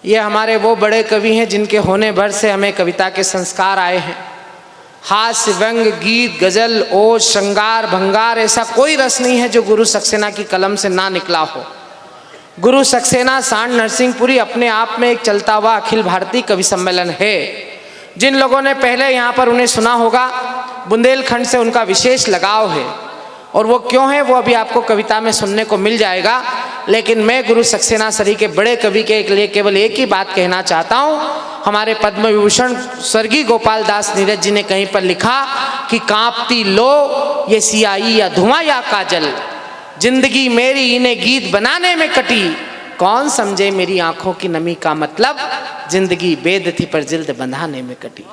ये हमारे वो बड़े कवि हैं जिनके होने भर से हमें कविता के संस्कार आए हैं। हास्य, व्यंग, गीत, गजल, ओज, श्रृंगार, भंगार, ऐसा कोई रस नहीं है जो गुरु सक्सेना की कलम से ना निकला हो। गुरु सक्सेना सांड नरसिंहपुरी अपने आप में एक चलता हुआ अखिल भारतीय कवि सम्मेलन है। जिन लोगों ने पहले यहाँ पर उन्हें सुना होगा, बुंदेलखंड से उनका विशेष लगाव है, और वो क्यों है वो अभी आपको कविता में सुनने को मिल जाएगा। लेकिन मैं गुरु सक्सेना सरी के बड़े कवि के लिए केवल एक ही बात कहना चाहता हूँ। हमारे पद्म विभूषण स्वर्गीय गोपाल दास नीरज जी ने कहीं पर लिखा कि कांपती लो ये सियाही या धुआं या काजल, जिंदगी मेरी इन्हें गीत बनाने में कटी, कौन समझे मेरी आंखों की नमी का मतलब, जिंदगी बेद थी पर जिल्द बंधाने में कटी।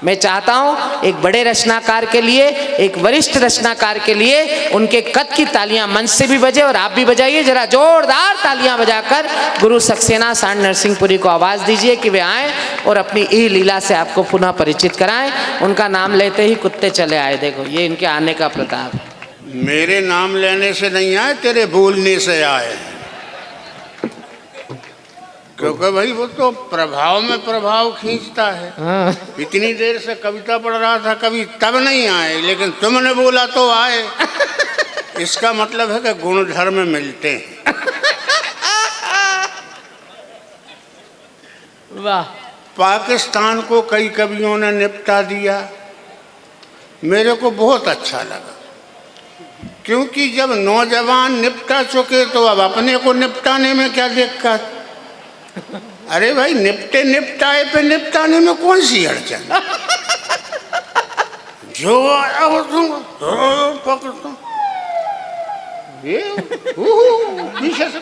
मैं चाहता हूं एक बड़े रचनाकार के लिए, एक वरिष्ठ रचनाकार के लिए उनके कद की तालियां मंच से भी बजे, और आप भी बजाइए जरा जोरदार तालियां बजाकर गुरु सक्सेना सांड नरसिंहपुरी को आवाज दीजिए कि वे आए और अपनी ई लीला से आपको पुनः परिचित कराएं। उनका नाम लेते ही कुत्ते चले आए। देखो ये इनके आने का प्रताप है। मेरे नाम लेने से नहीं आए, तेरे बोलने से आए। क्योंकि भाई वो तो प्रभाव में प्रभाव खींचता है। इतनी देर से कविता पढ़ रहा था, कभी तब नहीं आए, लेकिन तुमने बोला तो आए। इसका मतलब है कि गुण धर्म मिलते हैं। वाह। पाकिस्तान को कई कवियों ने निपटा दिया, मेरे को बहुत अच्छा लगा, क्योंकि जब नौजवान निपटा चुके तो अब अपने को निपटाने में क्या दिक्कत। अरे भाई निपटे निपटाए पे निपटाने में कौन सी अड़चन। जो आया हो तुम पकड़ तुम ये पीछे से,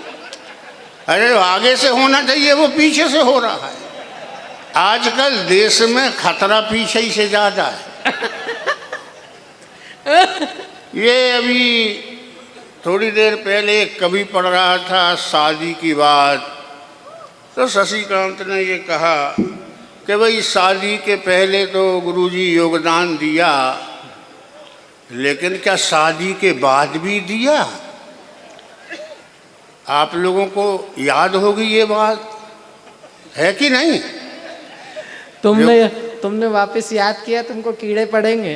अरे आगे से होना चाहिए, वो पीछे से हो रहा है। आजकल देश में खतरा पीछे ही से ज्यादा है। ये अभी थोड़ी देर पहले एक कवि पढ़ रहा था शादी की बात, तो शशिकांत ने ये कहा कि भाई शादी के पहले तो गुरुजी योगदान दिया, लेकिन क्या शादी के बाद भी दिया। आप लोगों को याद होगी ये बात, है कि नहीं। तुमने वापस याद किया, तुमको कीड़े पड़ेंगे।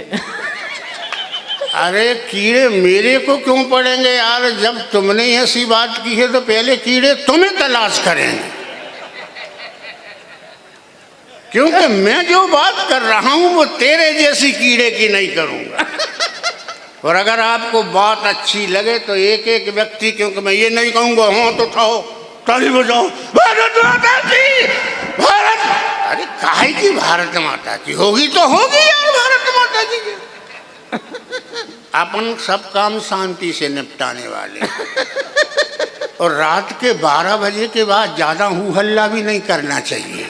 अरे कीड़े मेरे को क्यों पड़ेंगे यार, जब तुमने ऐसी बात की है तो पहले कीड़े तुम्हें तलाश करेंगे, क्योंकि मैं जो बात कर रहा हूं वो तेरे जैसी कीड़े की नहीं करूंगा। और अगर आपको बात अच्छी लगे तो एक एक व्यक्ति, क्योंकि मैं ये नहीं कहूंगा हाथ उठाओ ताली बजाओ भारत माता की, भारत, अरे काहे की भारत माता की, होगी तो होगी यार भारत माता जी की। अपन सब काम शांति से निपटाने वाले, और रात के 12 बजे के बाद ज्यादा हू हल्ला भी नहीं करना चाहिए।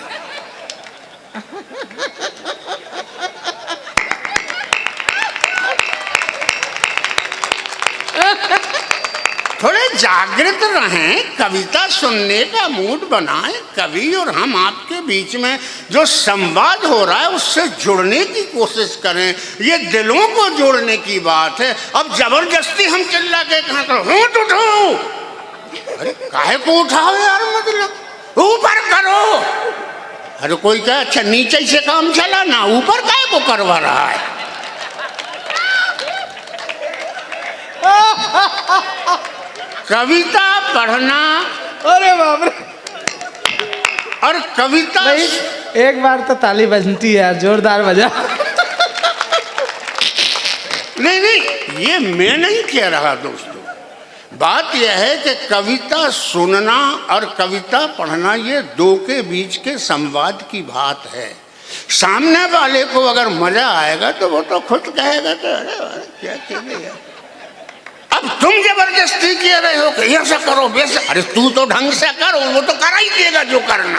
थोड़े जागृत रहें, कविता सुनने का मूड बनाएं। कवि और हम आपके बीच में जो संवाद हो रहा है उससे जुड़ने की कोशिश करें, ये दिलों को जोड़ने की बात है। अब जबरदस्ती हम चिल्ला के कहा तो होंठ उठाओ, अरे काहे को उठाओ यार, मतलब ऊपर करो। अरे कोई कहे अच्छा नीचे से काम चला ना, ऊपर काहे को करवा रहा है। कविता पढ़ना, अरे बाप रे, और कविता नहीं, एक बार तो ताली बजती है यार, जोरदार बजा। नहीं, ये मैं नहीं कह रहा दोस्तों, बात यह है कि कविता सुनना और कविता पढ़ना ये दो के बीच के संवाद की बात है। सामने वाले को अगर मजा आएगा तो वो तो खुद कहेगा कि अरे क्या कह, अब तुम जबरदस्ती कह रहे हो कि ऐसा करो वैसा, अरे तू तो ढंग से करो, वो तो करा ही देगा जो करना।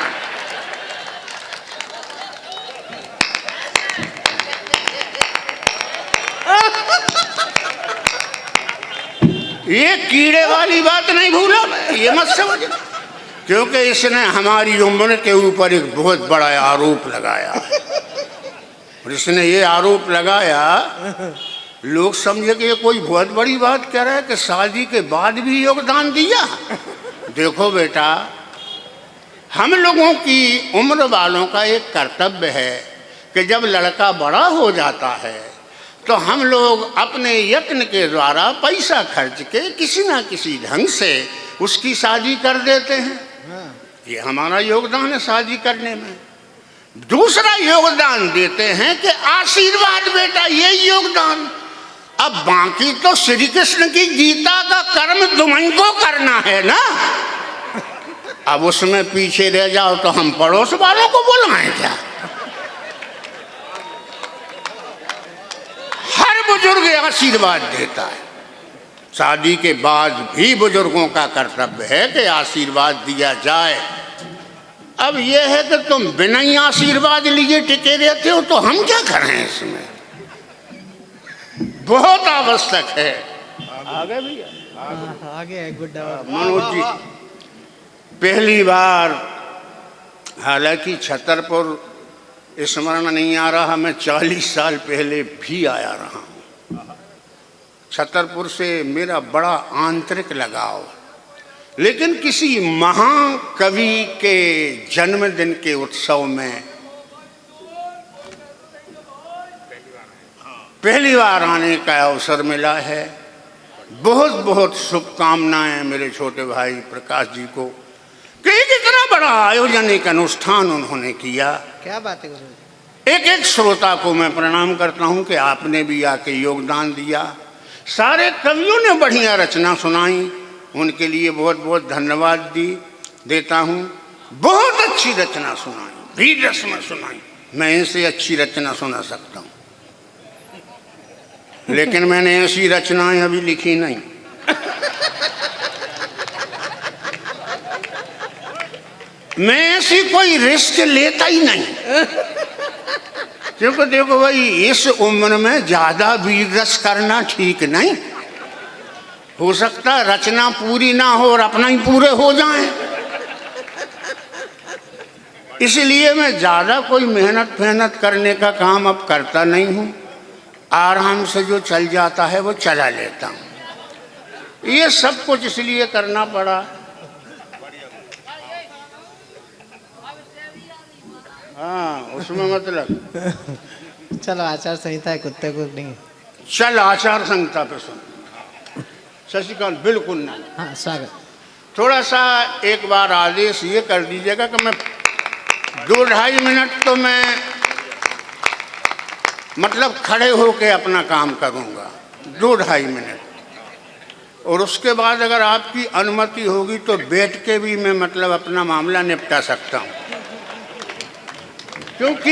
ये कीड़े वाली बात नहीं भूलो, ये मत समझो, क्योंकि इसने हमारी उम्र के ऊपर एक बहुत बड़ा आरोप लगाया। और इसने ये आरोप लगाया, लोग समझे कि ये कोई बहुत बड़ी बात कह रहा है कि शादी के बाद भी योगदान दिया। देखो बेटा, हम लोगों की उम्र वालों का एक कर्तव्य है कि जब लड़का बड़ा हो जाता है तो हम लोग अपने यत्न के द्वारा पैसा खर्च के किसी ना किसी ढंग से उसकी शादी कर देते हैं। ये हमारा योगदान है शादी करने में। दूसरा योगदान देते हैं कि आशीर्वाद बेटा, ये योगदान। अब बाकी तो श्री कृष्ण की गीता का कर्म तुम्हीं को करना है ना। अब उसमें पीछे रह जाओ तो हम पड़ोस वालों को बुलाएं क्या? हर बुजुर्ग आशीर्वाद देता है। शादी के बाद भी बुजुर्गों का कर्तव्य है कि आशीर्वाद दिया जाए। अब यह है कि तुम बिना ही आशीर्वाद लिए टिके रहते हो तो हम क्या करें इसमें? बहुत आवश्यक है। आगे भैया आगे गुड्डा मनोज जी, पहली बार, हालांकि छतरपुर स्मरण नहीं आ रहा, मैं 40 साल पहले भी आया रहा हूँ। छतरपुर से मेरा बड़ा आंतरिक लगाव, लेकिन किसी महाकवि के जन्मदिन के उत्सव में पहली बार आने का अवसर मिला है। बहुत बहुत शुभकामनाएं मेरे छोटे भाई प्रकाश जी को कि इतना बड़ा आयोजन, एक अनुष्ठान उन्होंने किया। क्या बात है गुरु? एक एक श्रोता को मैं प्रणाम करता हूं कि आपने भी आके योगदान दिया। सारे कवियों ने बढ़िया रचना सुनाई, उनके लिए बहुत बहुत धन्यवाद देता हूं। बहुत अच्छी रचना सुनाई, भी रचना सुनाई। मैं इनसे अच्छी रचना सुना सकता हूं, लेकिन मैंने ऐसी रचनाएं अभी लिखी नहीं। मैं ऐसी कोई रिस्क लेता ही नहीं, क्योंकि देखो भाई, इस उम्र में ज्यादा वीर रस करना ठीक नहीं। हो सकता है रचना पूरी ना हो और अपना ही पूरे हो जाएं। इसलिए मैं ज्यादा कोई मेहनत करने का काम अब करता नहीं हूं। आराम से जो चल जाता है वो चला लेता हूं। ये सब कुछ इसलिए करना पड़ा। हाँ, उसमें मतलब चलो आचार संहिता है, कुत्ते को नहीं। चल आचार संहिता पे सुन। शशिकांत बिल्कुल नहीं। हाँ स्वागत। थोड़ा सा एक बार आदेश ये कर दीजिएगा कि मैं 2-2.5 मिनट तो मैं मतलब खड़े होके अपना काम करूँगा, 2-2.5 मिनट। और उसके बाद अगर आपकी अनुमति होगी तो बैठ के भी मैं मतलब अपना मामला निपटा सकता हूँ, क्योंकि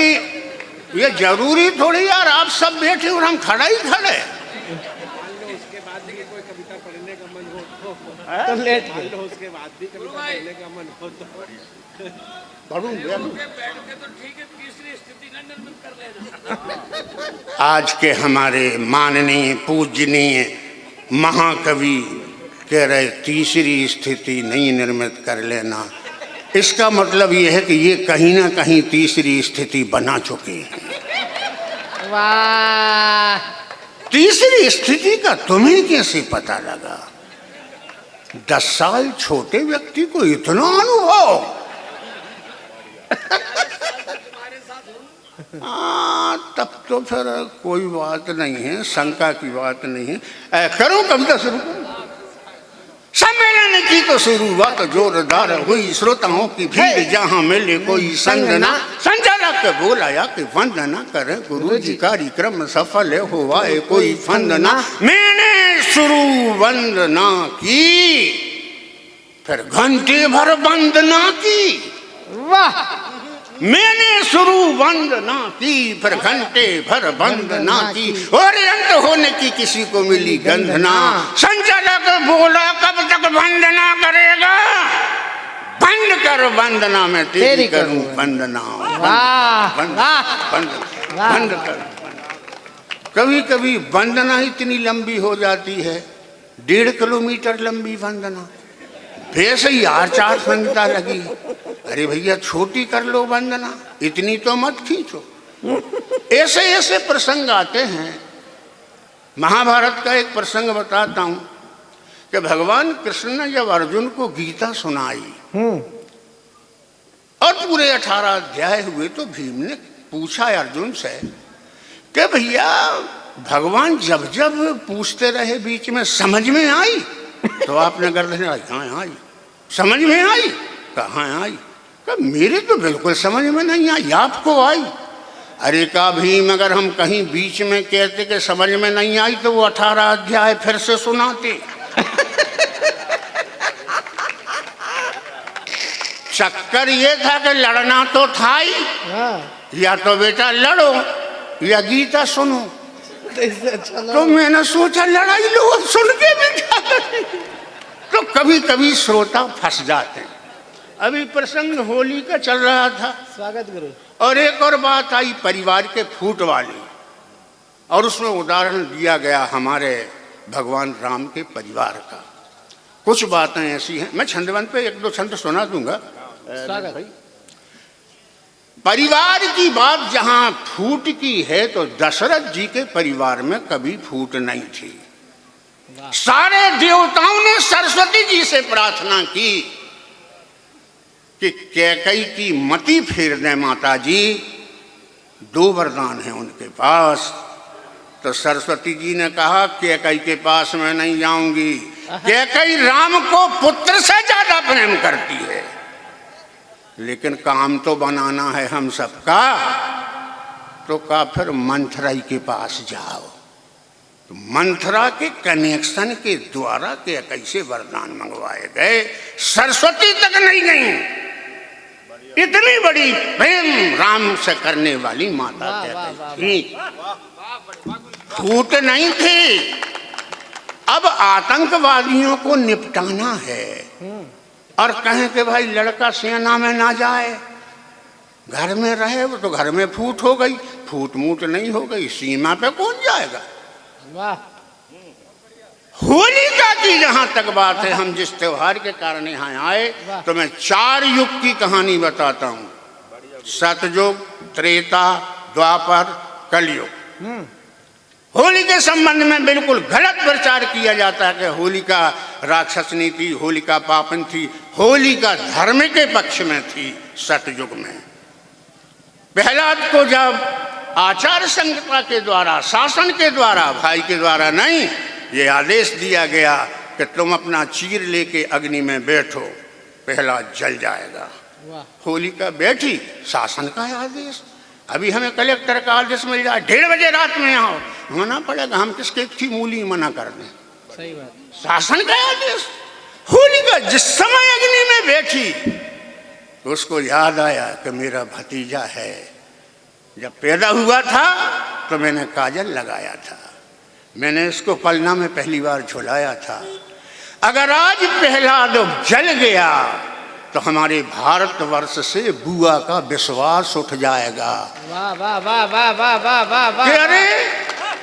ये जरूरी थोड़ी यार आप सब बैठे और हम खड़ा ही खड़े। उसके बाद भी कोई कविता पढ़ने का मन हो तो लेट गए। उसके बाद भी कविता पढ़ने का मन हो तो पढ़ूंगा। तो ठीक है, तीसरी स्थिति का निर्मित कर लेना। आज के हमारे माननीय पूजनीय महाकवि कह रहे तीसरी स्थिति नहीं निर्मित कर लेना। इसका मतलब ये है कि ये कहीं ना कहीं तीसरी स्थिति बना चुके हैं। वाह, तीसरी स्थिति का तुम्हें कैसे पता लगा? 10 साल छोटे व्यक्ति को इतना अनुभव? तब तो फिर कोई बात नहीं है, शंका की बात नहीं है। करो कविता शुरू करो। सम्मेलन की तो शुरुआत जोरदार हुई, श्रोताओं की भीड़ जहां मिले कोई संग ना। संचालक बोलाया कि वंदना करे गुरु जी, कार्यक्रम सफल हुआ है कोई फंद ना। मैंने शुरू वंदना की, फिर घंटे भर वंदना की। वाह, मैंने शुरू वंदना की, फिर घंटे भर वंदना की, और अंत होने की किसी को मिली गंधना। संचालक बोला कब तक वंदना करेगा? बंद कर वंदना, मैं तेरी करूं वंदना। वाह, बंद कर। कभी कभी वंदना इतनी लंबी हो जाती है, 1.5 किलोमीटर लंबी वंदना। वैसे ही आचार संहिता लगी, अरे भैया छोटी कर लो वंदना, इतनी तो मत खींचो। ऐसे ऐसे प्रसंग आते हैं। महाभारत का एक प्रसंग बताता हूं कि भगवान कृष्ण ने जब अर्जुन को गीता सुनाई और पूरे 18 अध्याय हुए तो भीम ने पूछा अर्जुन से कि भैया भगवान जब जब पूछते रहे बीच में समझ में आई? तो आपने गर्दन आई, हाँ आई। समझ में आई? कहाँ आई? कहा मेरे तो बिल्कुल समझ में नहीं आई, आपको आई? अरे का भीम अगर हम कहीं बीच में कहते कि समझ में नहीं आई तो वो 18 अध्याय फिर से सुनाते। चक्कर ये था कि लड़ना तो था ही, या तो बेटा लड़ो या गीता सुनो। तो मैंने सोचा लड़ाई लो, अब सुन के भी क्या करें? तो कभी कभी श्रोता फंस जाते हैं। अभी प्रसंग होली का चल रहा था, स्वागत गुरु। और एक और बात आई परिवार के फूट वाली, और उसमें उदाहरण दिया गया हमारे भगवान राम के परिवार का। कुछ बातें ऐसी हैं, मैं छंदवंत पे एक दो छंद सुना दूंगा। स्वागत भाई। परिवार की बात जहां फूट की है तो दशरथ जी के परिवार में कभी फूट नहीं थी। सारे देवताओं ने सरस्वती जी से प्रार्थना की कि कैकई की मति फेर दें माता जी, 2 वरदान हैं उनके पास। तो सरस्वती जी ने कहा कैकई के पास मैं नहीं जाऊंगी, कैकई राम को पुत्र से ज्यादा प्रेम करती है, लेकिन काम तो बनाना है हम सबका। तो कहा फिर मंथराई के पास जाओ। तो मंथरा के कनेक्शन के द्वारा कैसे वरदान मंगवाए गए, सरस्वती तक नहीं गई। इतनी बड़ी प्रेम राम से करने वाली माता कैकई थी, फूट नहीं थी। अब आतंकवादियों को निपटाना है और कहें कि भाई लड़का सेना में ना जाए, घर में रहे, वो तो घर में फूट हो गई, फूट मूट नहीं हो गई, सीमा पे कौन जाएगा? वाह। होलिका की जहां तक बात है, हम जिस त्योहार के कारण यहाँ आए, तो मैं 4 युग की कहानी बताता हूं। सतयुग, त्रेता, द्वापर, कलयुग। होली के संबंध में बिल्कुल गलत प्रचार किया जाता है कि होलिका राक्षसनी थी, होलिका पापन थी। होलिका धर्म के पक्ष में थी सतयुग में। प्रहलाद को जब आचार संहिता के द्वारा, शासन के द्वारा, भाई के द्वारा नहीं, ये आदेश दिया गया कि तुम अपना चीर लेके अग्नि में बैठो, प्रहलाद जल जाएगा। होलिका बैठी, शासन का आदेश। अभी हमें कलेक्टर का आदेश मिल जाए 1:30 बजे रात में आओ, मना पड़ेगा, हम किसके थी मूली मना कर दें। सही बात। शासन का आदेश। होलिका जिस समय अग्नि में बैठी तो उसको याद आया कि मेरा भतीजा है, जब पैदा हुआ था तो मैंने काजल लगाया था, मैंने इसको पलना में पहली बार झुलाया था। अगर आज प्रहलाद जल गया तो हमारे भारतवर्ष से बुआ का विश्वास उठ जाएगा। वाह वाह वाह वाह वाह वाह वाह वाह। अरे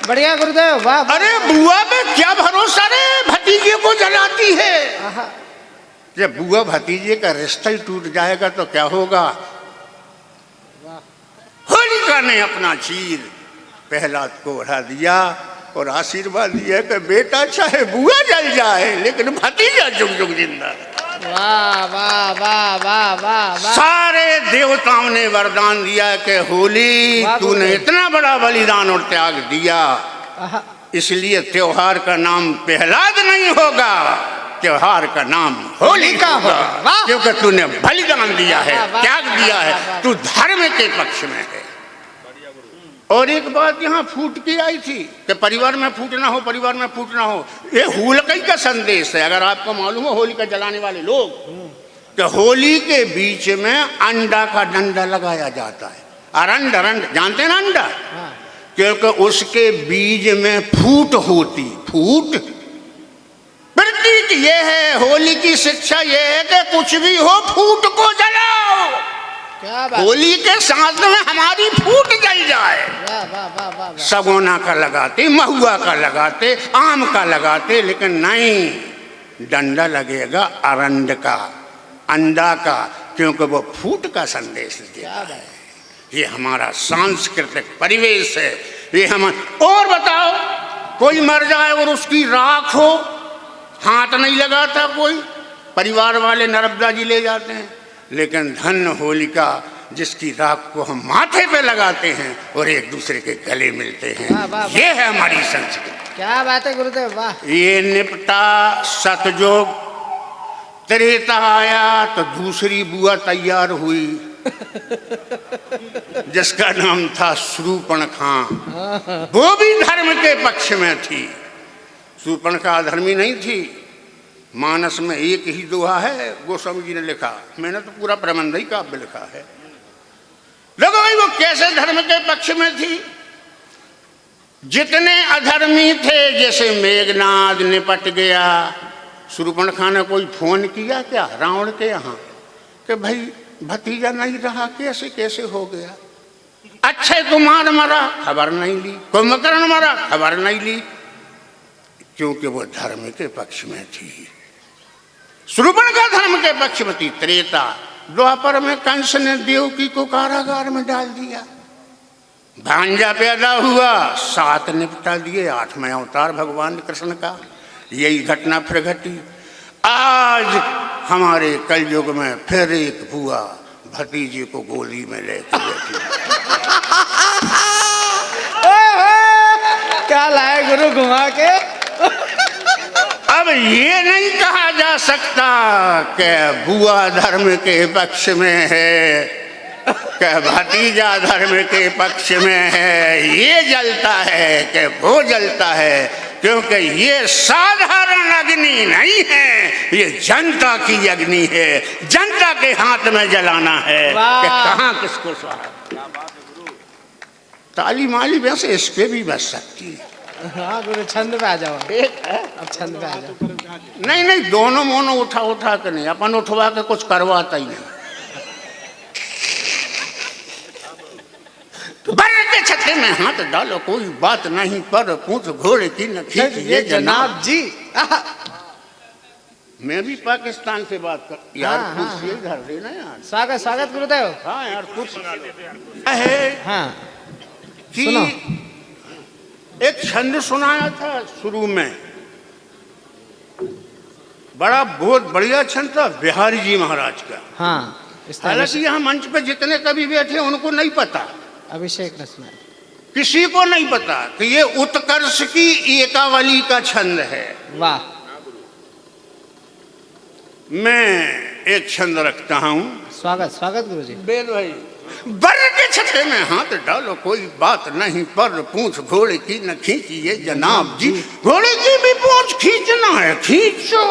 बढ़िया गुरुदेव, वाह। अरे बुआ पे क्या भरोसा रे, भतीजे को जलाती है। जब बुआ भतीजे का रिश्ता ही टूट जाएगा तो क्या होगा? होलिका ने अपना चीर प्रहलाद को उड़ा दिया और आशीर्वाद दिया कि बेटा चाहे बुआ जल जाए लेकिन भतीजा जुग जुग जिंदा। वाह वाह वाह वाह वाह। सारे देवताओं ने वरदान दिया कि होली तूने इतना बड़ा बलिदान और त्याग दिया, इसलिए त्योहार का नाम प्रहलाद नहीं होगा, त्योहार का नाम होलिका होगा, क्योंकि तूने बलिदान दिया है, त्याग दिया है, तू धर्म के पक्ष में है। और एक बात यहाँ फूट की आई थी कि परिवार में फूट ना हो, परिवार में फूट ना हो, ये होलिका का संदेश है। अगर आपको मालूम हो होलिका जलाने वाले लोग कि होली के बीच में अंडा का डंडा लगाया जाता है। अरंड, अरंड जानते हैं ना अंडा, क्योंकि उसके बीज में फूट होती। फूट प्रतीक ये है, होली की शिक्षा ये है कि कुछ भी हो फूट को जलाओ। क्या बात। होली के साथ में हमारी फूट जल जाए। वाह वाह वाह वाह। सगोना का लगाते, महुआ का लगाते, आम का लगाते, लेकिन नहीं, डंडा लगेगा अरंड का, अंडा का, क्योंकि वो फूट का संदेश देता है। ये हमारा सांस्कृतिक परिवेश है। ये हम और बताओ, कोई मर जाए और उसकी राख हो, हाथ नहीं लगाता कोई। परिवार वाले नर्मदा जी ले जाते हैं, लेकिन धन्य होलिका जिसकी राख को हम माथे पे लगाते हैं और एक दूसरे के गले मिलते हैं। वाह, वाह, वाह। ये है हमारी संस्कृति। क्या बात है गुरुदेव, वाह। ये निपटा सतयुग, त्रेता आया तो दूसरी बुआ तैयार हुई जिसका नाम था शूर्पणखा। वो भी धर्म के पक्ष में थी। शूर्पणखा अधर्मी नहीं थी। मानस में एक ही दोहा है, गोस्वामी जी ने लिखा, मैंने तो पूरा प्रबंध ही काव्य लिखा है। देखो भाई वो कैसे धर्म के पक्ष में थी। जितने अधर्मी थे, जैसे मेघनाद निपट गया, शूर्पणखा ने कोई फोन किया क्या रावण के यहाँ कि भाई भतीजा नहीं रहा, कैसे कैसे हो गया। अक्षय कुमार मरा, खबर नहीं ली। कुंभकर्ण मरा, खबर नहीं ली, क्योंकि वो धर्म के पक्ष में थी। शूर्पणखा धर्म के पक्ष में थी। त्रेता द्वापर में कंस ने देवकी को कारागार में डाल दिया। भांजा पैदा हुआ, 7 निपटा दिए। 8वें अवतार भगवान कृष्ण का। यही घटना फिर घटी। आज हमारे कलयुग में फिर एक बुआ भतीजे को गोदी में लेके बैठी। क्या लाए गुरु घुमा के। अब ये नहीं कहा जा सकता कि बुआ धर्म के पक्ष में है, कि भतीजा धर्म के पक्ष में है। ये जलता है कि वो जलता है, क्योंकि ये साधारण अग्नि नहीं है, ये जनता की अग्नि है। जनता के हाथ में जलाना है कि कहाँ किसको स्वाहा। ताली माली वैसे इस पे भी बच सकती है। हाँ गुरु, छंद पे आ जाओ। अब छंद पे आ जाओ। नहीं नहीं, दोनों मोनो उठा उठा के नहीं, अपन उठवा के कुछ करवाता ही नहीं। बर के छत्ते में हाथ डालो, कोई बात नहीं, पर पूछ घोड़े की न खींचिए जनाब जी। मैं भी पाकिस्तान से बात कर यार। कुछ ये धर देना यार। स्वागत स्वागत गुरुदेव। हाँ यार, कुछ है हाँ कि सुनो। एक छंद सुनाया था शुरू में, बड़ा बहुत बढ़िया छंद था बिहारी जी महाराज का। हाँ, हालांकि यहाँ मंच पे जितने कवि बैठे उनको नहीं पता, अभिषेक ने सुना। किसी को नहीं पता कि ये उत्कर्ष की एकावली का छंद है। वाह। मैं एक छंद रखता हूँ। स्वागत स्वागत गुरु जी। बेद भाई। बर के छठे में हाथ डालो, कोई बात नहीं, पर पूंछ घोड़े की न खींचिए जनाब जी। घोड़े की भी पूंछ खींचना है, खींचो।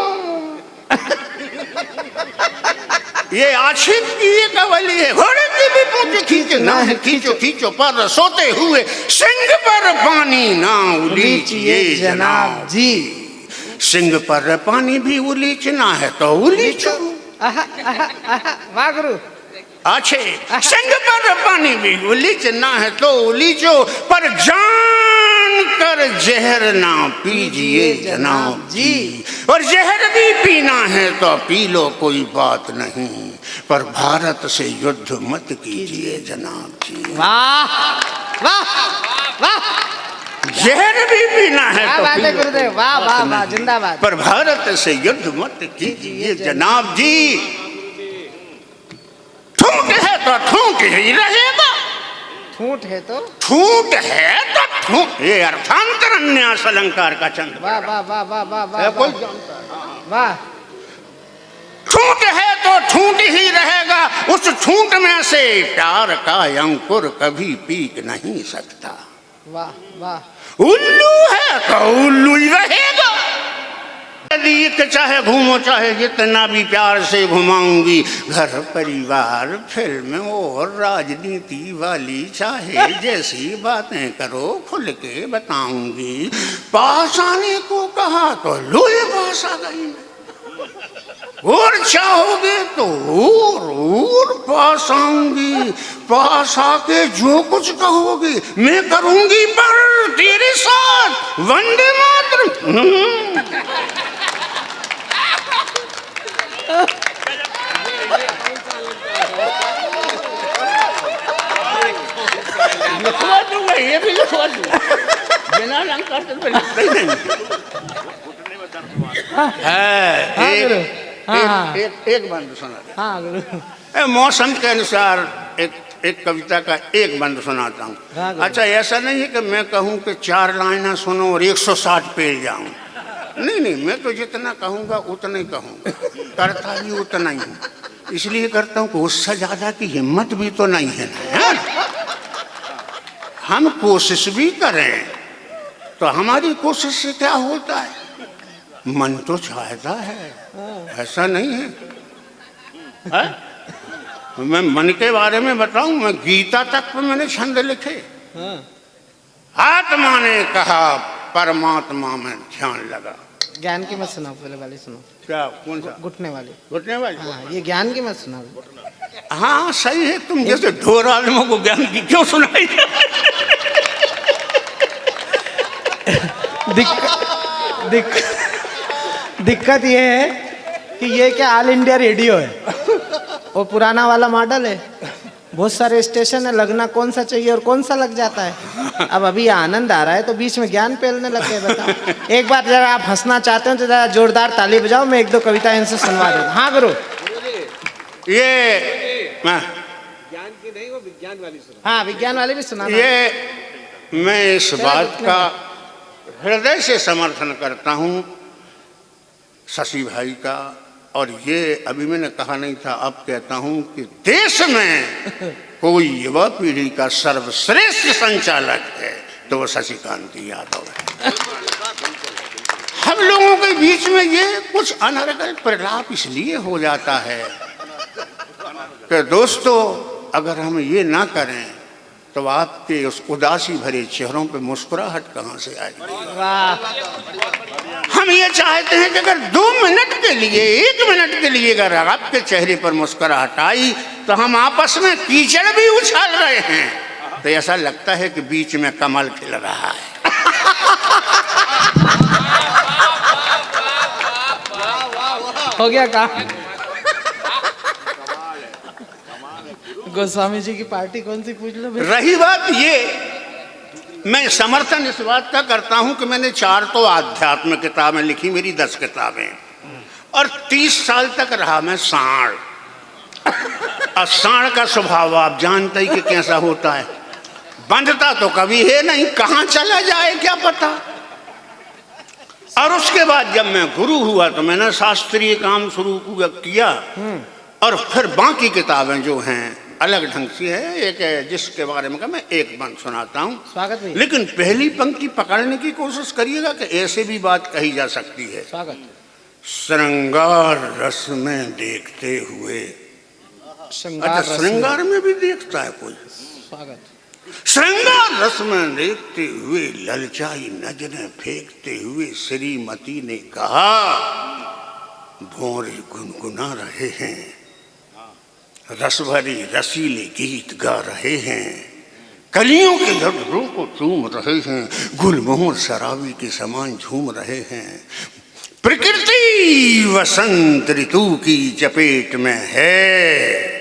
ये आशिक की ये कवली है। घोड़े की भी पूंछ खींचना है, खींचो खींचो, पर सोते हुए सिंह पर पानी ना उलीचिए जनाब जी। सिंह पर पानी भी उलीचना है तो उलीचो। वाह गुरु। अच्छे, सिंह पर पानी भी उलीचना है तो उलीचो, पर जान कर जहर ना पीजिए जनाब जी। और जहर भी पीना है तो पी लो, कोई बात नहीं, पर भारत से युद्ध मत कीजिए जनाब जी। वाह वाह वाह। जहर भी पीना है क्या तो बात पी है लो, गुरुदेव। वाह वाह वाह, जिंदाबाद। पर भारत से युद्ध मत कीजिए जनाब जी। ठूंठ है तो ठूंठ ही रहेगा। ठूंठ है तो ठूंठ है तो ठूंठ। ये अर्थांतर अन्यास अलंकार का चंद। वाह वाह वाह वाह वाह वाह कोई वाह। ठूंठ है तो ठूंठ ही रहेगा। उस ठूंठ में से प्यार का अंकुर कभी पीक नहीं सकता। वाह वाह। उल्लू है तो उल्लू ही रहेगा। यदि चाहे घूमो, चाहे जितना भी प्यार से घुमाऊंगी, घर परिवार फिल्म और राजनीति वाली चाहे जैसी बातें करो खुल के बताऊंगी। पास आने को कहा तो लोहे पास आ गई, और चाहोगे तो और पास आऊंगी। पास आके जो कुछ कहोगे मैं करूंगी, पर तेरे साथ वंदे मातरम। लिखवा दूंगा, ये भी लिखवा दूंगा, बिना अलंकार के लिखता ही नहीं है। हाँ। एक बंद सुना दे। हाँ गुरु। मौसम के अनुसार एक कविता का एक बंद सुनाता हूँ। हाँ, गुरु। अच्छा, ऐसा नहीं है कि मैं कहूँ कि 4 लाइनें सुनो और 160 पेज जाऊँ। नहीं, मैं तो जितना कहूँगा उतना ही कहूँगा, करता भी उतना ही हूँ। इसलिए करता हूँ कि उससे ज़्यादा की हिम्मत भी तो नहीं है ना। हम कोशिश भी करें तो हमारी कोशिश से क्या होता है, मन तो चाहता है, ऐसा नहीं है? मैं मन के बारे में बताऊं, मैं गीता तक पे मैंने छंद लिखे। आत्मा ने कहा, परमात्मा में ध्यान लगा। ज्ञान की मत सुनाओ, पहले वाली सुनो। क्या? कौन सा? घुटने वाली। घुटने वाली? हाँ, ये ज्ञान की मत सुनाओ। हाँ सही है, तुम जैसे ढोर आदमों को ज्ञान की क्यों सुनाई? दिक्कत ये है कि ये क्या ऑल इंडिया रेडियो है, वो पुराना वाला मॉडल है, बहुत सारे स्टेशन है, लगना कौन सा चाहिए और कौन सा लग जाता है। अब अभी आनंद आ रहा है तो बीच में ज्ञान फैलने लग गए। बताओ, एक बार जरा आप हंसना चाहते हो तो जरा जोरदार ताली बजाओ, मैं 1-2 कविता इनसे सुनवा दूँ। हाँ गुरु। ये ज्ञान की नहीं, वो विज्ञान वाली सुना। हाँ, विज्ञान वाले भी सुना। ये मैं इस बात का हृदय से समर्थन करता हूँ शशि भाई का, और ये अभी मैंने कहा नहीं था, अब कहता हूँ कि देश में कोई युवा पीढ़ी का सर्वश्रेष्ठ संचालक है तो वो शशिकांत यादव है। हम लोगों के बीच में ये कुछ अनर्गल प्रलाप इसलिए हो जाता है कि दोस्तों, अगर हम ये ना करें तो आपके उस उदासी भरे चेहरों पे मुस्कुराहट कहाँ से आएगी? वाह। हम ये चाहते हैं कि अगर 2 मिनट के लिए, 1 मिनट के लिए अगर आपके चेहरे पर मुस्कुराहट आई तो हम आपस में कीचड़ भी उछाल रहे हैं, तो ऐसा लगता है कि बीच में कमल खिल रहा है। हो गया काम। गोस्वामी जी की पार्टी कौन सी पूछ लो। रही बात ये, मैं समर्थन इस बात का करता हूं कि मैंने 4 तो आध्यात्म किताबें लिखी, मेरी 10 किताबें, और 30 साल तक रहा मैं सांड। और सांड का स्वभाव आप जानते ही कि कैसा होता है, बंधता तो कभी है नहीं, कहाँ चला जाए क्या पता। और उसके बाद जब मैं गुरु हुआ तो मैंने शास्त्रीय काम शुरू किया, और फिर बाकी किताबें जो हैं अलग ढंग से है। एक है जिसके बारे में मैं एक बंद सुनाता हूँ, स्वागत भाई। लेकिन पहली पंक्ति पकड़ने की कोशिश करिएगा कि ऐसे भी बात कही जा सकती है। स्वागत। श्रृंगार रस में देखते हुए। अच्छा, श्रृंगार में भी देखता है कोई? स्वागत। श्रृंगार रस में देखते हुए ललचाई नजरें फेंकते हुए श्रीमती ने कहा, भौरे गुनगुना रहे हैं, रसभरी रसीले गीत गा रहे हैं, कलियों के लड्डू को चूम रहे हैं, गुलमोहर शराबी के समान झूम रहे हैं। प्रकृति वसंत ऋतु की चपेट में है,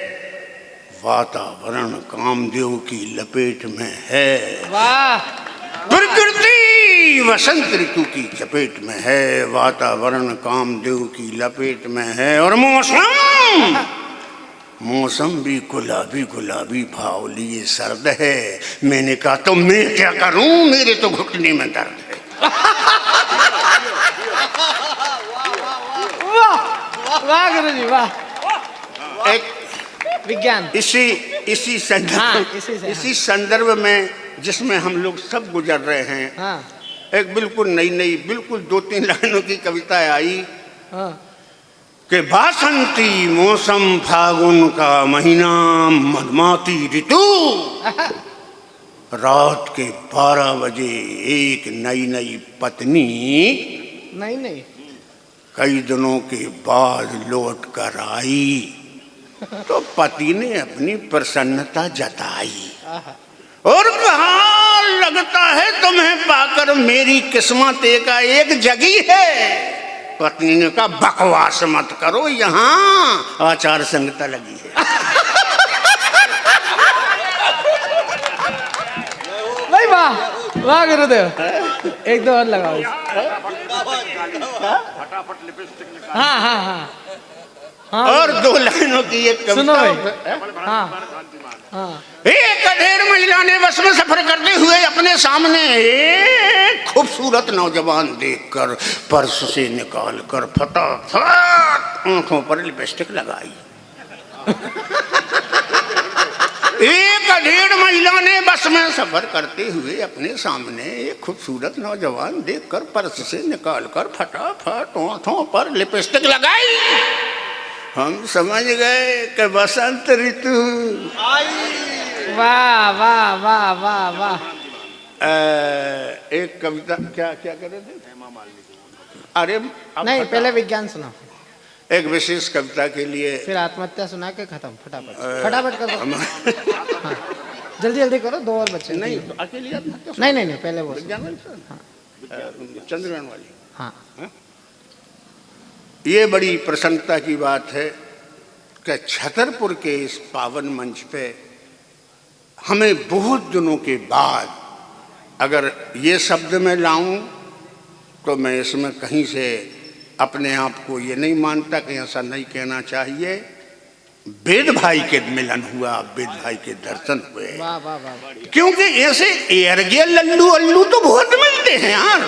वातावरण कामदेव की लपेट में है। वाह। प्रकृति वसंत ऋतु की चपेट में है, वातावरण कामदेव की लपेट में है, और मौसम भी गुलाबी गुलाबी भाव लिए सर्द है। मैंने कहा तो मैं क्या करूं, मेरे तो घुटने में दर्द है। वाह वाह गुरु जी वाह। एक विज्ञान इसी संदर्भ में जिसमें हम लोग सब गुजर रहे हैं, हाँ। एक बिल्कुल नई बिल्कुल 2-3 लाइनों की कविता आई, हाँ। कि बासंती मौसम फागुन का महीना मधुमाती ऋतु, रात के 12 बजे एक नई पत्नी नहीं कई दिनों के बाद लौट कर आई, तो पति ने अपनी प्रसन्नता जताई और कहा, लगता है तुम्हें पाकर मेरी किस्मत एक जगी है। पत्नी ने कहा, बकवास मत करो, यहाँ आचार संहिता लगी है। भाई वाह वाह गुरुदेव, 1-2 और लगाओ। फटाफट लिपस्टिक निकाल। हाँ हाँ हाँ हाँ और 2 लाइनों की एक सुनो कविता। भाई। हाँ हाँ एक अधेड़ महिला ने बस में सफर करते हुए अपने सामने एक खूबसूरत नौजवान देखकर पर्स से निकाल कर फटाफट आंखों पर लिपस्टिक लगाई। एक अधेड़ महिला ने बस में सफर करते हुए अपने सामने एक खूबसूरत नौजवान देखकर पर्स से निकालकर फटाफट आंखों पर लिपस्टिक लगाई। हम समझ गए कि बसंत ऋतु वाह वाह वाह वाह वाह। एक कविता क्या क्या कर रहे थे? अरे अब नहीं पहले विज्ञान सुनाओ, एक विशेष कविता के लिए फिर आत्महत्या सुना के खत्म। फटाफट फटाफट कर दो। हाँ जल्दी जल्दी करो, 2 और बच्चे। नहीं तो अकेली आत्महत्या नहीं नहीं नहीं पहले वो विज्ञान वाली चंद्रग्रहण वाली। हाँ ये बड़ी प्रसन्नता की बात है कि छतरपुर के इस पावन मंच पे हमें बहुत दिनों के बाद अगर ये शब्द में लाऊं तो मैं इसमें कहीं से अपने आप को ये नहीं मानता कि ऐसा नहीं कहना चाहिए। वेद भाई के मिलन हुआ, वेद भाई के दर्शन हुए। वाह वाह वाह। क्योंकि ऐसे एयरगे लल्लू अल्लू तो बहुत मिलते हैं यार।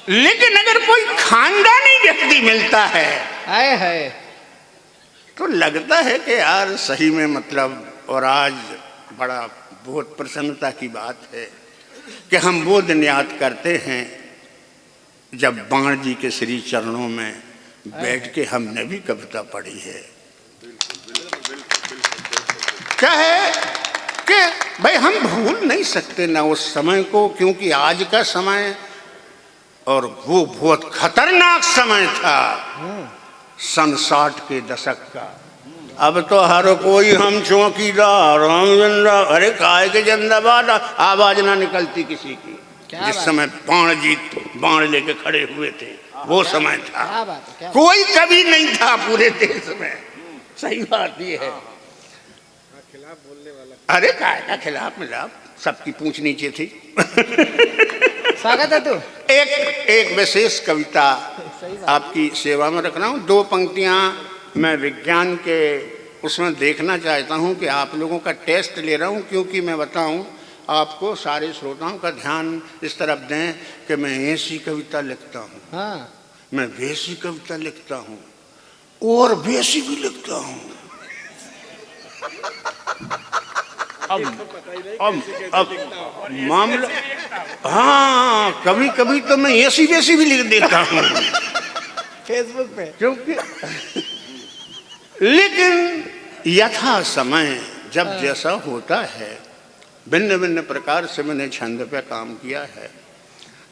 लेकिन अगर कोई खानदानी व्यक्ति मिलता है आए है तो लगता है कि यार सही में मतलब। और आज बड़ा बहुत प्रसन्नता की बात है कि हम वो दिन याद करते हैं जब बाण जी के श्री चरणों में बैठ के हमने भी कविता पढ़ी है। क्या है कि भाई हम भूल नहीं सकते ना उस समय को, क्योंकि आज का समय और वो बहुत खतरनाक समय था सन 60 के दशक का। अब तो हर कोई हम चौकीदार हम जिंदा, अरे काय के जिंदाबाद आवाज ना निकलती किसी की। जिस समय बाण जी बाण लेके खड़े हुए थे वो समय था। क्या बात है, क्या कोई कभी नहीं था पूरे देश में। सही बात ये है। अरे काय का खिलाफ मिलाप, सबकी पूंछ नीचे थी। स्वागत है तू। एक विशेष कविता आपकी सेवा में रख रहा हूँ। 2 पंक्तियाँ मैं विज्ञान के उसमें देखना चाहता हूँ कि आप लोगों का टेस्ट ले रहा हूँ, क्योंकि मैं बताऊँ आपको सारे श्रोताओं का ध्यान इस तरफ दें कि मैं ऐसी कविता लिखता हूँ, हाँ मैं वैसी कविता लिखता हूँ और वैसी भी लिखता हूँ। अब मामला, हाँ कभी कभी तो मैं ऐसी वैसी भी लिख देता हूँ फेसबुक पे। क्योंकि लेकिन यथा समय जब जैसा होता है भिन्न भिन्न प्रकार से मैंने छंद पे काम किया है।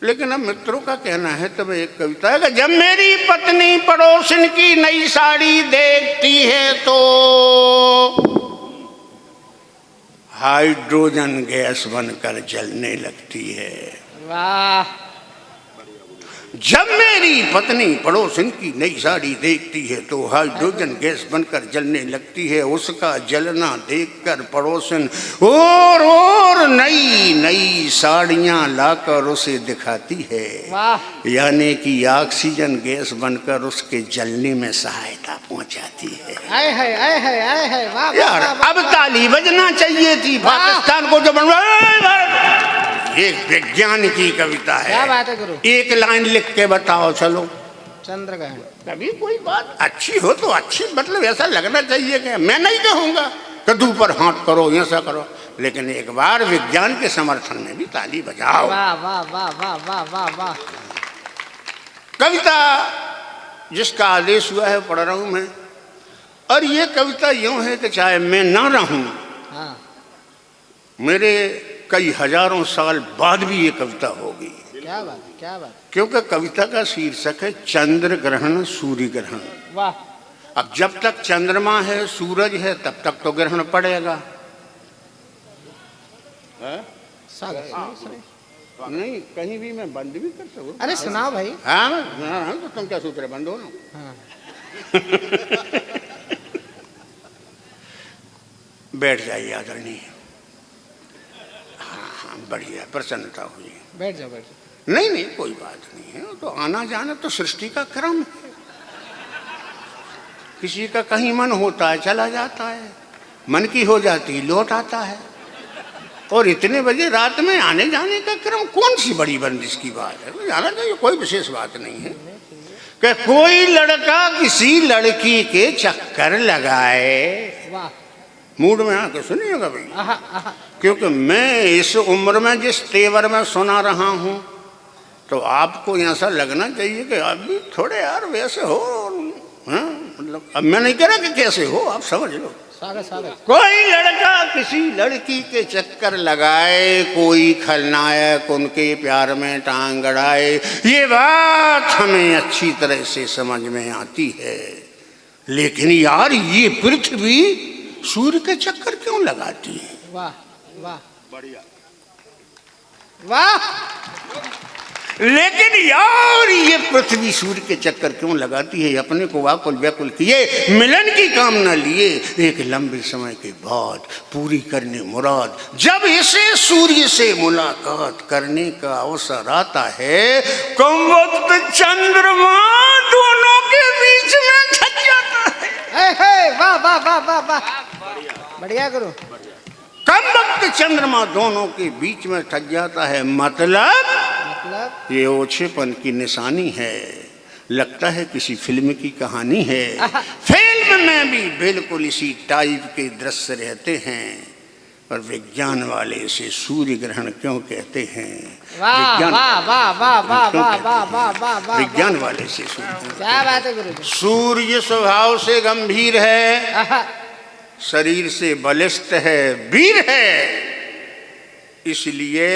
लेकिन अब मित्रों का कहना है तो मैं एक कविता है कि जब मेरी पत्नी पड़ोसन की नई साड़ी देखती है तो हाइड्रोजन गैस बनकर जलने लगती है। वाह। जब मेरी पत्नी पड़ोसन की नई साड़ी देखती है तो हाइड्रोजन गैस बनकर जलने लगती है। उसका जलना देखकर पड़ोसन और नई नई साड़ियां लाकर उसे दिखाती है। वाह। यानी कि ऑक्सीजन गैस बनकर उसके जलने में सहायता पहुंचाती है। आए है आए है आए है। वाह यार अब ताली बजना चाहिए थी पाकिस्तान को जो बनवा। एक विज्ञान की कविता है। क्या बात है गुरु। एक लाइन लिख के बताओ चलो। चंद्रग्रहण। कभी कोई बात अच्छी हो तो अच्छी, मतलब ऐसा लगना चाहिए कि मैं नहीं कहूँगा कद्दू पर हाथ करो ऐसा करो, लेकिन एक बार विज्ञान के समर्थन में भी ताली बजाओ। वाह वाह वाह वाह वाह वाह वाह। कविता जिसका आदेश हुआ है पढ़ रहा हूँ मैं। और ये कविता यूँ है कि चाहे मैं ना रहूँ, हाँ मेरे कई हजारों साल बाद भी ये कविता होगी। क्या बात क्या बात। क्योंकि कविता का शीर्षक है चंद्र ग्रहण सूर्य ग्रहण। वाह। अब जब तक चंद्रमा है सूरज है तब तक तो ग्रहण पड़ेगा। नहीं कहीं भी मैं बंद भी कर सकूँ। अरे सुनाओ भाई। हाँ तो तुम क्या सूत्र बंद हो ना। हाँ। बैठ जाइए आदरणीय। बढ़िया, प्रसन्नता हुई। बैठ जाओ बैठ जाओ। नहीं नहीं कोई बात नहीं है, तो आना जाना तो सृष्टि का क्रम है। किसी का कहीं मन होता है चला जाता है, मन की हो जाती लौट आता है, और इतने बजे रात में आने जाने का क्रम कौन सी बड़ी बंदिश की बात है। जाना चाहिए, कोई विशेष बात नहीं है कि कोई लड़का किसी लड़की के चक्कर लगाए। वाह, मूड में आके सुनिएगा भाई, आहा आहा। क्योंकि मैं इस उम्र में जिस तेवर में सुना रहा हूं, तो आपको ऐसा लगना चाहिए कि आप भी थोड़े यार वैसे हो। हाँ, मतलब अब मैं नहीं कह रहा कि कैसे हो, आप समझ लो। स्वागत स्वागत। कोई लड़का किसी लड़की के चक्कर लगाए, कोई खलनायक उनके प्यार में टांग अड़ाए, ये बात हमें अच्छी तरह से समझ में आती है। लेकिन यार ये पृथ्वी सूर्य के चक्कर क्यों लगाती है? वाह वाह बढ़िया, वाह। लेकिन यार ये पृथ्वी सूर्य के चक्कर क्यों लगाती है? अपने को व्याकुल व्याकुल किए, मिलन की कामना लिए, एक लंबे समय के बाद पूरी करने मुराद जब इसे सूर्य से मुलाकात करने का अवसर आता है, कम वक्त चंद्रमा दोनों के बीच में छप जाता है। वाह वाह वाह वाह वाह, बढ़िया करो। कम वक्त चंद्रमा दोनों के बीच में छप जाता है, मतलब ये ओछेपन की निशानी है। लगता है किसी फिल्म की कहानी है। फिल्म में भी बिल्कुल इसी टाइप के दृश्य रहते हैं, पर विज्ञान वाले इसे सूर्य ग्रहण क्यों कहते हैं? वाह वाह वाह वाह वाह वाह वाह वाह वाह वाह। विज्ञान वाले से सूर्य, क्या बात है गुरु जी। सूर्य स्वभाव से गंभीर है, शरीर से बलिष्ठ है, वीर है। इसलिए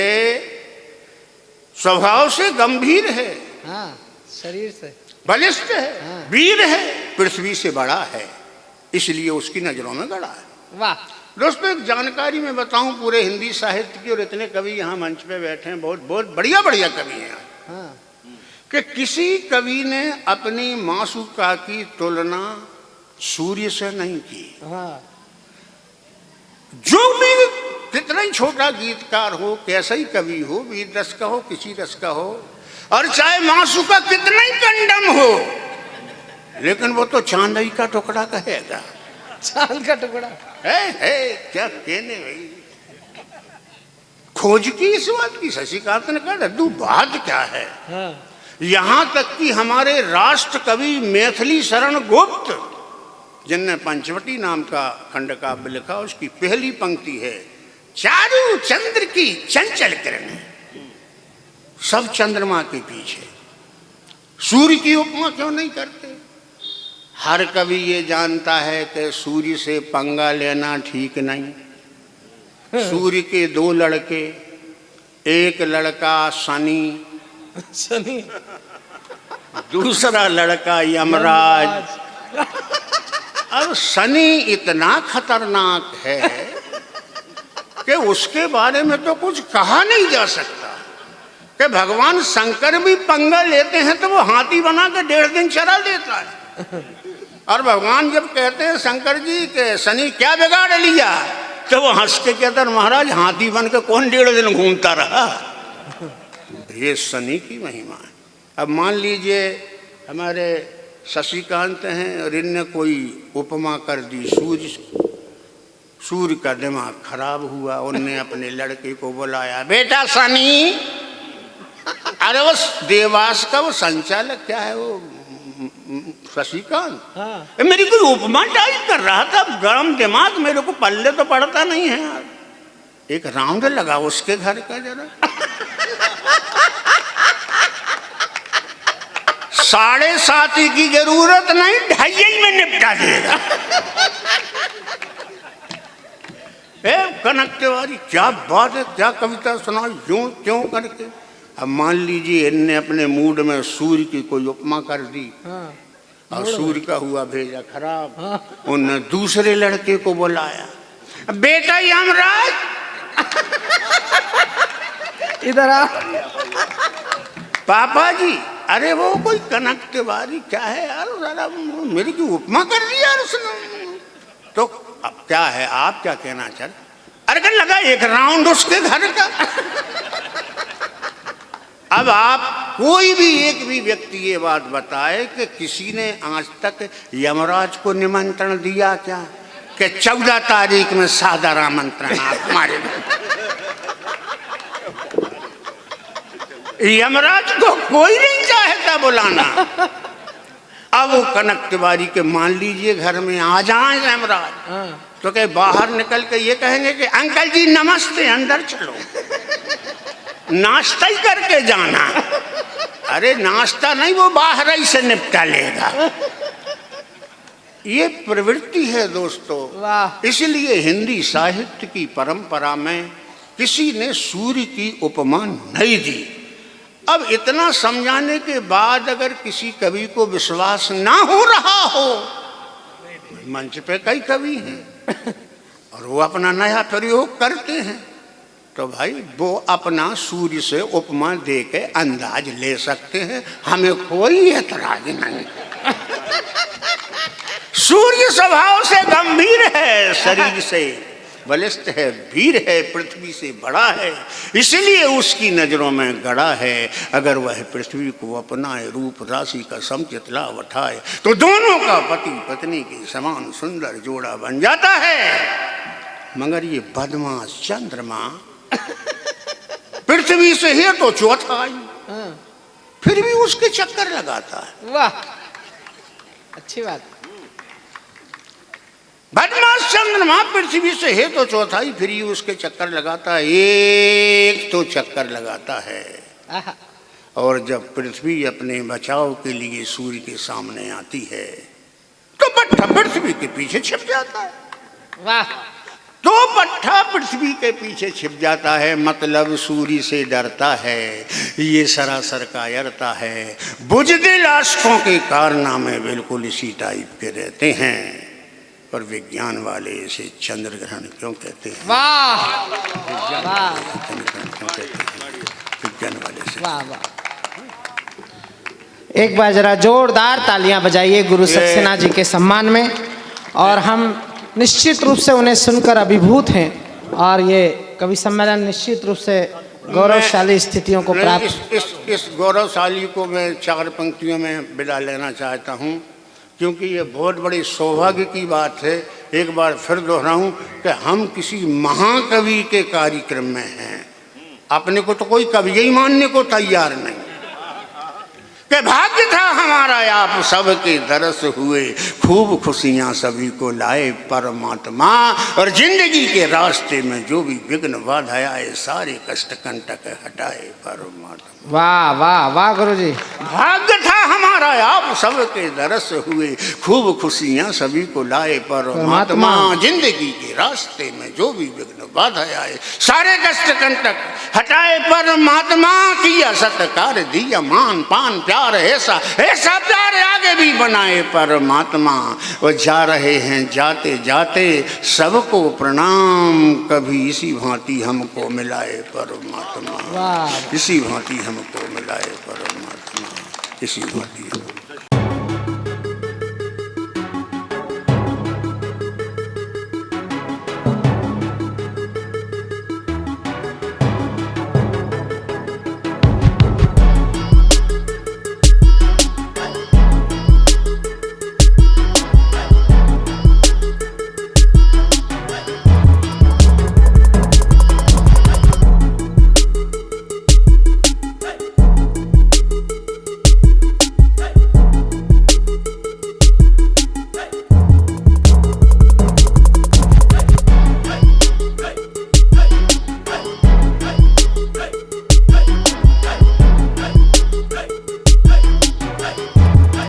स्वभाव से गंभीर है, हाँ, शरीर से बलिष्ठ है, हाँ। वीर है, पृथ्वी से बड़ा है, इसलिए उसकी नजरों में गड़ा है। वाह। दोस्तों एक जानकारी मैं बताऊं पूरे हिंदी साहित्य की, और इतने कवि यहाँ मंच पे बैठे हैं, बहुत बहुत बढ़िया बढ़िया कवि हैं, हाँ। कि किसी कवि ने अपनी मासूका की तुलना सूर्य से नहीं की। हाँ। जो भी कितना ही छोटा गीतकार हो, कैसा ही कवि हो, वीर रस का हो, किसी रस का हो, और चाहे मासूका कितना ही कंडम हो, लेकिन वो तो चांदई का टुकड़ा कहेगा। चांद का टुकड़ा है क्या कहने भाई। खोज की इस बात की शशिकांत ने कहा, रद्दू बात क्या है। हाँ। यहां तक कि हमारे राष्ट्र कवि मैथिली शरण गुप्त, जिनने पंचवटी नाम का खंड काव्य लिखा, उसकी पहली पंक्ति है, चारू चंद्र की चंचल किरण, सब चंद्रमा के पीछे। सूर्य की उपमा क्यों नहीं करते? हर कवि ये जानता है कि सूर्य से पंगा लेना ठीक नहीं। सूर्य के दो लड़के, एक लड़का शनि, शनि, दूसरा लड़का यमराज। अब शनि इतना खतरनाक है कि उसके बारे में तो कुछ कहा नहीं जा सकता। कि भगवान शंकर भी पंगा लेते हैं तो वो हाथी बना के 1.5 दिन चरा देता है, और भगवान जब कहते हैं शंकर जी के शनि क्या बिगाड़ लिया, तो वो हंस के कहते हैं, महाराज हाथी बन के कौन 1.5 दिन घूमता रहा। ये शनि की महिमा है। अब मान लीजिए हमारे शशिकांत हैं और इनने कोई उपमा कर दी सूर्य से। सूर्य का दिमाग खराब हुआ, उनने अपने लड़के को बुलाया, बेटा शनि, अरे वो देवास का वो संचालक क्या है वो शशिकांत, हाँ। मेरी कोई उपमा टाइप कर रहा था, गरम दिमाग, मेरे को पल्ले तो पड़ता नहीं है यार, एक राउंड लगा उसके घर का जरा। 7.5 की जरूरत नहीं, 2.5 में निपटा देगा। कनक तिवारी क्या बात है, क्या कविता सुना, यूं क्यों करके। अब मान लीजिए इनने अपने मूड में सूर्य की कोई उपमा कर दी, हाँ। और सूर्य का हुआ भेजा खराब। हाँ। उनने दूसरे लड़के को बुलाया, बेटा यमराज इधर आ। पापा जी, अरे वो कोई कनक तिवारी क्या है यार, जरा मेरी की उपमा कर दी यार उसने। तो अब क्या है, आप क्या कहना चाहते? अरे कर लगा एक राउंड उसके घर का। अब आप कोई भी एक भी व्यक्ति ये बात बताए कि किसी ने आज तक यमराज को निमंत्रण दिया क्या कि 14 तारीख में सादर आमंत्रण आप हमारे यमराज को कोई नहीं चाहता बुलाना। अब वो कनक तिवारी के मान लीजिए घर में आ जाए यमराज, तो क्या बाहर निकल के ये कहेंगे कि अंकल जी नमस्ते, अंदर चलो, नाश्ता ही करके जाना। अरे नाश्ता नहीं, वो बाहर ही से निपटा लेगा। ये प्रवृत्ति है दोस्तों। वाह। इसलिए हिंदी साहित्य की परंपरा में किसी ने सूर्य की उपमा नहीं दी। अब इतना समझाने के बाद अगर किसी कवि को विश्वास ना हो रहा हो, मंच पे कई कवि हैं और वो अपना नया प्रयोग करते हैं, तो भाई वो अपना सूर्य से उपमा दे के अंदाज ले सकते हैं, हमें कोई ऐतराज नहीं। सूर्य स्वभाव से गंभीर है, शरीर से बलिष्ठ है, वीर है, पृथ्वी से बड़ा है, इसलिए उसकी नजरों में गड़ा है। अगर वह पृथ्वी को अपनाए, रूप राशि का समुचित लाभ उठाए, तो दोनों का पति पत्नी के समान सुंदर जोड़ा बन जाता है। मगर ये बदमाश चंद्रमा पृथ्वी से है तो चौथाई, फिर भी उसके चक्कर लगाता है। वाह, अच्छी बात। बदमाश चंद्रमा पृथ्वी से है तो चौथाई, फिर ही उसके चक्कर लगाता है। एक तो चक्कर लगाता है, और जब पृथ्वी अपने बचाव के लिए सूर्य के सामने आती है तो पट्टा पृथ्वी के पीछे छिप जाता है। वाह। तो पट्टा पृथ्वी के पीछे छिप जाता है, मतलब सूर्य से डरता है। ये सरासर कायरता है। बुजदिल आशिकों के कारनामे बिल्कुल इसी टाइप के रहते हैं। पर विज्ञान वाले इसे चंद्र ग्रहण क्यों कहते हैं? वाह वाह। चंद्र ग्रहण क्यों कहते हैं? विज्ञान वाले से। वाह वाह। एक बार जरा जोरदार तालियां बजाइए गुरु सक्सेना जी के सम्मान में। और हम निश्चित रूप से उन्हें सुनकर अभिभूत हैं, और ये कवि सम्मेलन निश्चित रूप से गौरवशाली स्थितियों को प्राप्त। इस गौरवशाली को मैं 4 पंक्तियों में विदा लेना चाहता हूँ, क्योंकि ये बहुत बड़ी सौभाग्य की बात है। एक बार फिर दोहराऊं कि हम किसी महाकवि के कार्यक्रम में हैं। अपने को तो कोई कवि ही मानने को तैयार नहीं। कि भाग्य था हमारा आप सबके दरस हुए, खूब खुशियां सभी को लाए परमात्मा, और जिंदगी के रास्ते में जो भी विघ्न बाधा आए, सारे कष्ट कंटक हटाए परमात्मा। वाह वाह वाह गुरु जी। भाग्य था हमारा आप सबके दरस हुए, खूब खुशियां सभी को लाए परमात्मा, जिंदगी के रास्ते में जो भी विघ्न बाधा आए, सारे कष्ट कंटक हटाए परमात्मा। किया सत्कार दिया मान पान प्यार, ऐसा ऐसा प्यार आगे भी बनाए परमात्मा। वो जा रहे हैं जाते जाते, सबको प्रणाम, कभी इसी भांति हमको मिलाए परमात्मा। इसी भांति हमको मिलाए परमात्मा, इसी भांति।